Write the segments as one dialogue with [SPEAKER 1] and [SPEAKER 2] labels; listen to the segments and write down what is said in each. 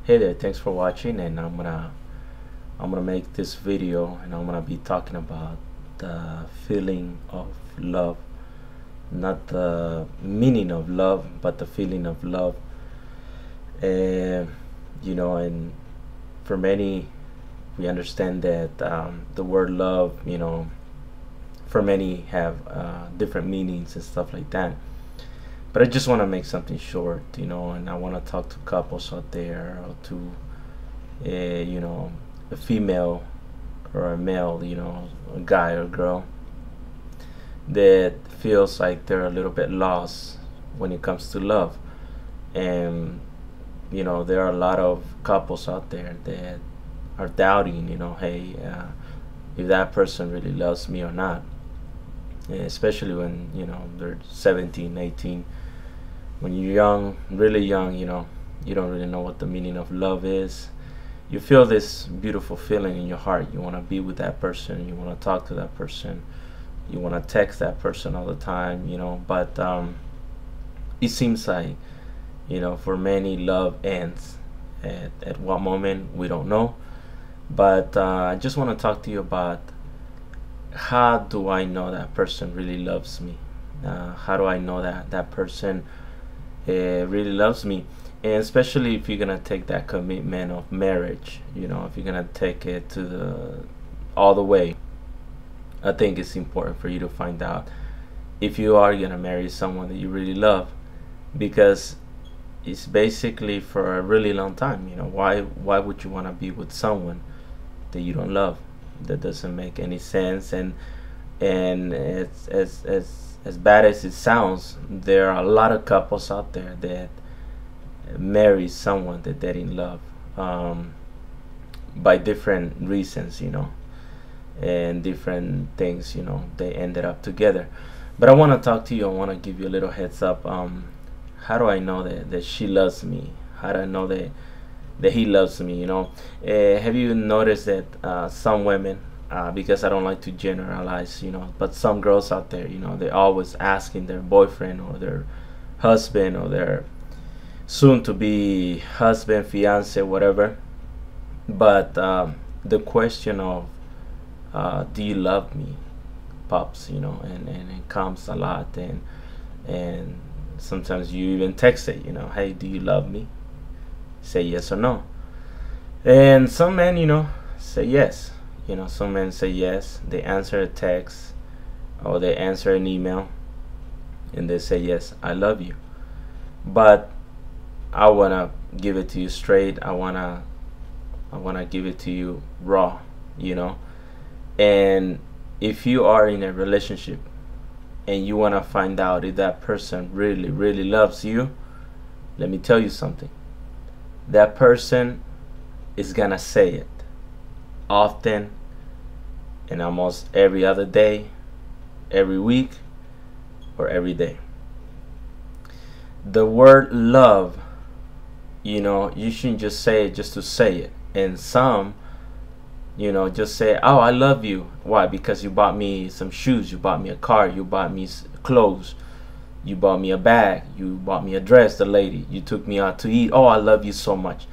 [SPEAKER 1] Hey there, thanks for watching, and I'm gonna make this video, and I'm gonna be talking about the feeling of love, not the meaning of love, but the feeling of love. And and for many, we understand that the word love, for many have different meanings and stuff like that. But I just want to make something short, and I want to talk to couples out there, or to a female or a male, a guy or girl that feels like they're a little bit lost when it comes to love. And there are a lot of couples out there that are doubting, hey, if that person really loves me or not. And especially when they're 17, 18. When you're young, really young, you don't really know what the meaning of love is. You feel this beautiful feeling in your heart. You want to be with that person. You want to talk to that person. You want to text that person all the time, But it seems like, for many, love ends. At what moment, we don't know. But I just want to talk to you about, how do I know that person really loves me? How do I know that that person really loves me? And especially if you're gonna take that commitment of marriage, if you're gonna take it to all the way, I think it's important for you to find out if you are gonna marry someone that you really love, because it's basically for a really long time. Why would you want to be with someone that you don't love? That doesn't make any sense. And it's as bad as it sounds, there are a lot of couples out there that marry someone that they didn't love, by different reasons, and different things, they ended up together. But I want to talk to you. I want to give you a little heads up. How do I know that she loves me? How do I know that he loves me? Have you noticed that some women, because I don't like to generalize, but some girls out there, they're always asking their boyfriend or their husband or their soon to be husband, fiance, whatever. But the question of, do you love me, pops, and it comes a lot. And sometimes you even text it, hey, do you love me? Say yes or no. And some men, say yes. Some men say yes. They answer a text, or they answer an email, and they say, yes, I love you. But I wanna give it to you straight. I wanna give it to you raw, And if you are in a relationship and you wanna find out if that person really, really loves you, let me tell you something. That person is gonna say it often, and almost every other day, every week, or every day. The word love, you shouldn't just say it just to say it. And some, just say, oh, I love you. Why? Because you bought me some shoes, you bought me a car, you bought me clothes, you bought me a bag, you bought me a dress, the lady, you took me out to eat. Oh, I love you so much.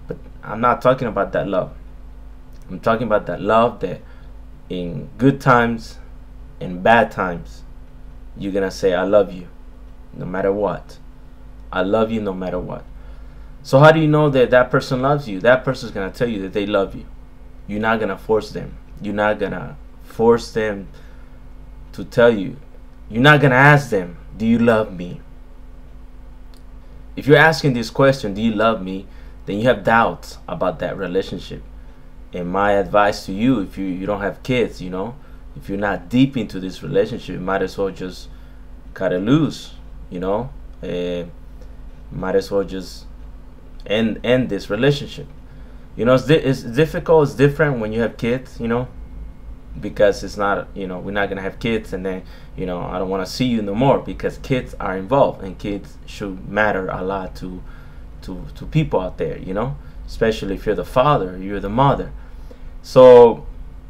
[SPEAKER 1] But I'm not talking about that love. I'm talking about that love that in good times and bad times, you're gonna say, I love you no matter what. I love you no matter what. So how do you know that that person loves you? That person's gonna tell you that they love you. You're not gonna force them. You're not gonna force them to tell you. You're not gonna ask them, do you love me? If you're asking this question, do you love me, then you have doubts about that relationship. And my advice to you, if you don't have kids, if you're not deep into this relationship, you might as well just cut it loose, might as well just end this relationship. It's difficult, it's different when you have kids, because it's not, we're not gonna have kids and then, I don't want to see you no more, because kids are involved, and kids should matter a lot to people out there, especially if you're the father, you're the mother. So,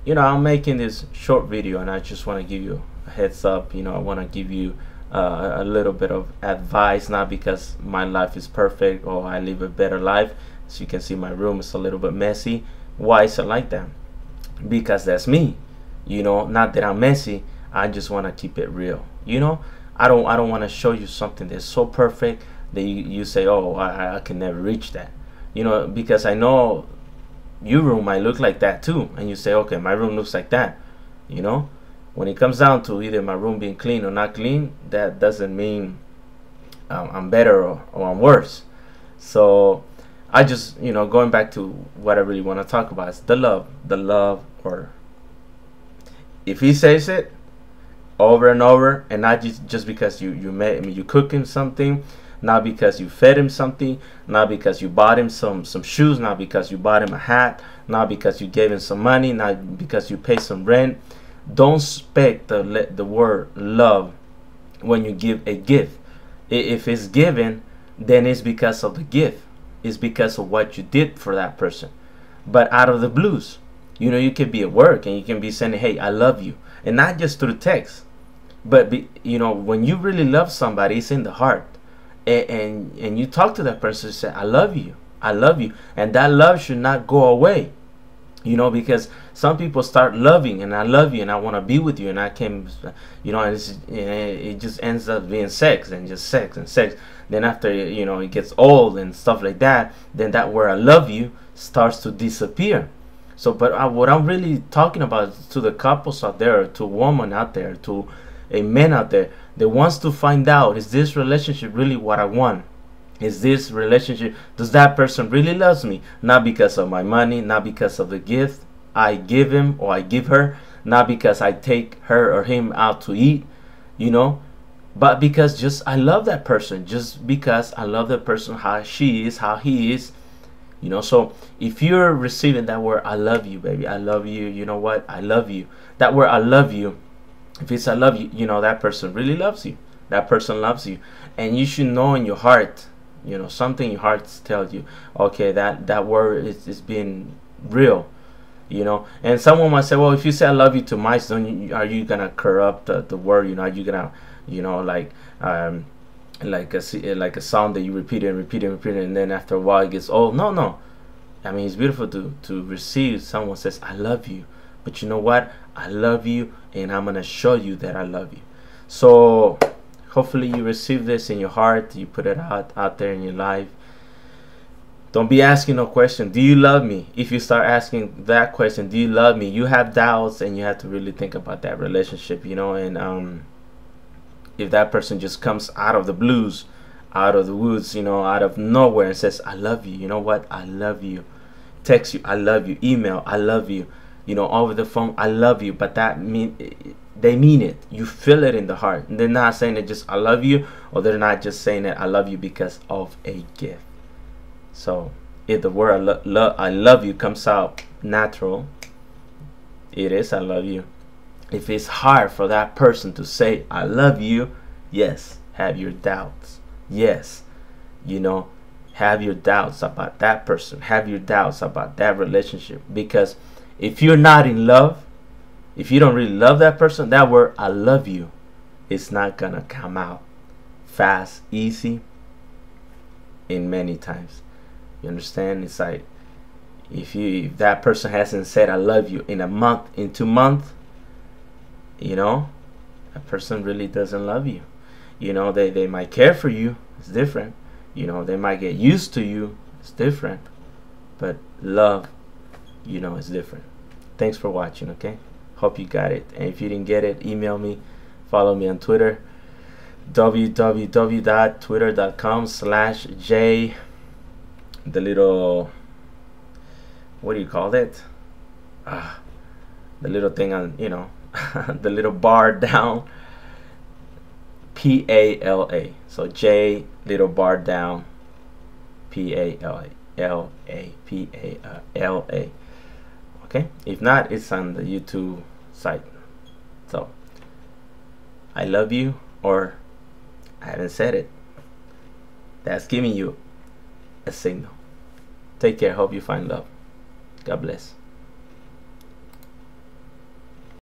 [SPEAKER 1] I'm making this short video, and I just want to give you a heads up. I want to give you a little bit of advice, not because my life is perfect or I live a better life. As you can see, my room is a little bit messy. Why is it like that? Because that's me. You know, not that I'm messy. I just want to keep it real. You know, I don't want to show you something that's so perfect that you say, oh, I can never reach that. You know, because I know your room might look like that too, and you say, okay, my room looks like that. You know, when it comes down to either my room being clean or not clean, that doesn't mean I'm better or I'm worse. So I just, you know, going back to what I really want to talk about is the love, or if he says it over and over, and not just because you made him, you cook him something, not because you fed him something, not because you bought him some shoes, not because you bought him a hat, not because you gave him some money, not because you paid some rent. Don't expect the word love when you give a gift. If it's given, then it's because of the gift. It's because of what you did for that person. But out of the blues, you know, you can be at work and you can be saying, hey, I love you. And not just through text. But, you know, when you really love somebody, it's in the heart. And you talk to that person and say, I love you. I love you. And that love should not go away. You know, because some people start loving, and I love you, and I want to be with you, and I can, you know, and it just ends up being sex and just sex and sex. Then after, you know, it gets old and stuff like that, then that word I love you starts to disappear. So, but what I'm really talking about is to the couples out there, to a woman out there, to a man out there that wants to find out, is this relationship really what I want? Is this relationship, does that person really loves me? Not because of my money, not because of the gift I give him or I give her, not because I take her or him out to eat, you know, but because just I love that person, just because I love that person, how she is, how he is, you know. So if you're receiving that word, I love you, baby, I love you, you know what, I love you, that word I love you, if it's I love you, you know, that person really loves you, that person loves you. And you should know in your heart, you know, something in your heart tells you, okay, that word is being real, you know. And someone might say, well, if you say I love you to mice, are you gonna corrupt the word? You know, are you gonna, you know, like a song that you repeat it and repeat it and repeat it, and then after a while it gets old? No. I mean, it's beautiful to receive someone says I love you, but you know what? I love you, and I'm gonna show you that I love you. So hopefully you receive this in your heart, you put it out there in your life. Don't be asking no question, do you love me? If you start asking that question, do you love me, you have doubts, and you have to really think about that relationship, you know. And if that person just comes out of the blues, out of the woods, you know, out of nowhere, and says I love you, you know what, I love you, text you I love you, email I love you, you know, over the phone I love you, but that they mean it. You feel it in the heart. And they're not saying it just I love you, or they're not just saying it I love you because of a gift. So if the word I love you comes out natural, it is I love you. If it's hard for that person to say I love you, yes, have your doubts. Yes, you know, have your doubts about that person, have your doubts about that relationship. Because if you're not in love, if you don't really love that person, that word I love you is not gonna come out fast, easy, in many times. You understand? It's like if that person hasn't said I love you in a month, in 2 months, you know, that person really doesn't love you. You know, they might care for you, it's different. You know, they might get used to you, it's different. But love, you know, is different. Thanks for watching, okay? Hope you got it. And if you didn't get it, email me, follow me on Twitter, www.twitter.com/J, the little, what do you call it? The little thing on, you know, the little bar down, PALA. So J little bar down, PALA, PALA. Okay, if not, it's on the YouTube site. So I love you, or I haven't said it, that's giving you a signal. Take care. Hope you find love. God bless.